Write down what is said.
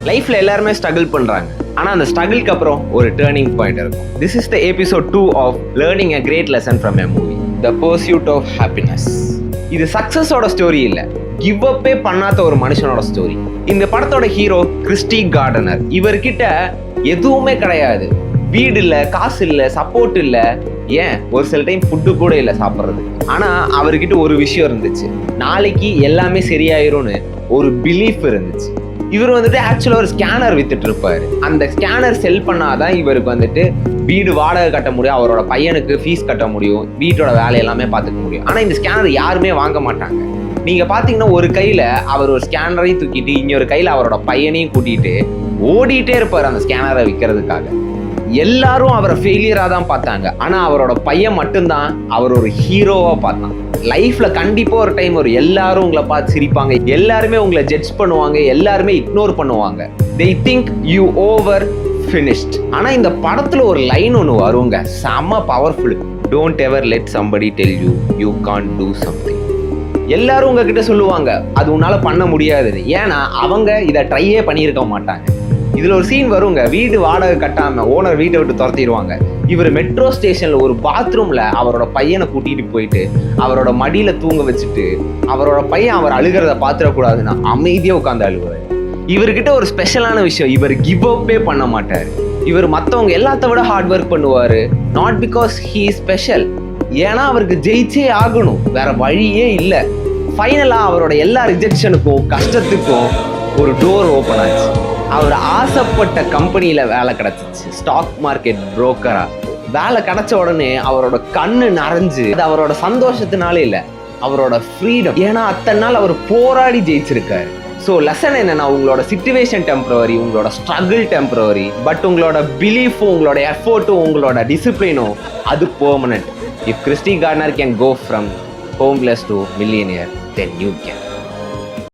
லைஃப்ல எல்லாருமே ஸ்ட்ரகிள் பண்றாங்க. ஆனா அந்த ஸ்ட்ரகிள்க்கு அப்புறம் ஒரு டேர்னிங் பாயிண்ட் இருக்கும். This is the episode 2 of learning a great lesson from a movie, The Pursuit of Happiness. இது சக்சஸோட ஸ்டோரி இல்ல, கிவ் அப்பே பண்ணாத ஒரு மனுஷனோட ஸ்டோரி. இந்த படத்தோட ஹீரோ கிறிஸ்டி கார்டனர். இவர்கிட்ட எதுவுமே கிடையாது. வீடு இல்ல, காசு இல்ல, சப்போர்ட் இல்ல, ஏன் ஒரு சில டைம் ஃபுட்டு கூட இல்லை சாப்பிட்றது. ஆனா அவர்கிட்ட ஒரு விஷயம் இருந்துச்சு, நாளைக்கு எல்லாமே சரியாயிரும்னு ஒரு பிலீஃப் இருந்துச்சு. இவர் வந்துட்டு ஆக்சுவலாக ஒரு ஸ்கேனர் வித்துட்டு இருப்பாரு. அந்த ஸ்கேனர் செல் பண்ணாதான் இவருக்கு வந்துட்டு வீடு வாடகை கட்ட முடியும், அவரோட பையனுக்கு ஃபீஸ் கட்ட முடியும், வீட்டோட வேலை எல்லாமே பார்த்துக்க முடியும். ஆனால் இந்த ஸ்கேனர் யாருமே வாங்க மாட்டாங்க. நீங்கள் பார்த்தீங்கன்னா ஒரு கையில் அவர் ஒரு ஸ்கேனரையும் தூக்கிட்டு இன்னொரு கையில் அவரோட பையனையும் கூட்டிகிட்டு ஓடிட்டே இருப்பார் அந்த ஸ்கேனரை விற்கிறதுக்காக. எல்லாரும் அவரை ஃபெயிலியராக தான் பார்த்தாங்க, ஆனால் அவரோட பையன் மட்டும்தான் அவர் ஒரு ஹீரோவாக பார்த்தான். லைஃப்ல கண்டிப்பா ஒரு டைம் ஒரு எல்லாரும் உங்களை பார்த்து சிரிப்பாங்க, எல்லாருமே உங்களை ஜட்ஜ் பண்ணுவாங்க, எல்லாருமே இக்னோர் பண்ணுவாங்க. they think you over finished. ஆனா இந்த படத்துல ஒரு லைன் ஒன்று வருங்க, செம்ம powerful. don't ever let somebody tell you you can't do something. எல்லாரும் உங்ககிட்ட சொல்லுவாங்க அது உன்னால பண்ண முடியாதுன்னு, ஏன்னா அவங்க இதை ட்ரையே பண்ணியிருக்க மாட்டாங்க. இதுல ஒரு சீன் வருங்க, வீடு வாடகை கட்டாம ஓனர் வீட்டை விட்டு துரத்திடுவாங்க. இவர் மெட்ரோ ஸ்டேஷன்ல ஒரு பாத்ரூம்ல அவரோட பையனை கூட்டிட்டு போயிட்டு அவரோட மடியில தூங்க வச்சுட்டு அவரோட பையன் அவர் அழுகிறத பாத்திரக்கூடாதுன்னா அமைதியா உட்காந்து அழுகுவாரு. இவர்கிட்ட ஒரு ஸ்பெஷலான விஷயம், இவர் கிவ் அப்பே பண்ண மாட்டாரு. இவர் மற்றவங்க எல்லாத்த விட ஹார்ட் ஒர்க் பண்ணுவாரு. நாட் பிகாஸ் ஹீ ஸ்பெஷல், ஏன்னா அவருக்கு ஜெயிச்சே ஆகணும், வேற வழியே இல்லை. ஃபைனலா அவரோட எல்லா ரிஜெக்ஷனுக்கும் கஷ்டத்துக்கும் ஒரு டோர் ஓப்பன் ஆச்சு. அவர் ஆசைப்பட்ட கம்பெனியில வேலை கிடைச்சிச்சு, ஸ்டாக் மார்க்கெட் புரோக்கரா. வேலை கிடைச்ச உடனே அவரோட கண்ணு நிறைஞ்சு, அது அவரோட சந்தோஷத்தினால இல்ல, அவரோட ஃப்ரீடம். ஏன்னா அத்தனை நாள் அவர் போராடி ஜெயிச்சிருக்காரு. ஸோ லெசன் என்னன்னா, உங்களோட சிச்சுவேஷன் டெம்பரவரி, உங்களோட ஸ்ட்ரகிள் டெம்பரவரி, பட் உங்களோட பிலீஃபும் உங்களோட எஃபோர்ட்டும் உங்களோட டிசிப்ளினும் அது permanent. If Christy Gardner can go from homeless to millionaire, then you can.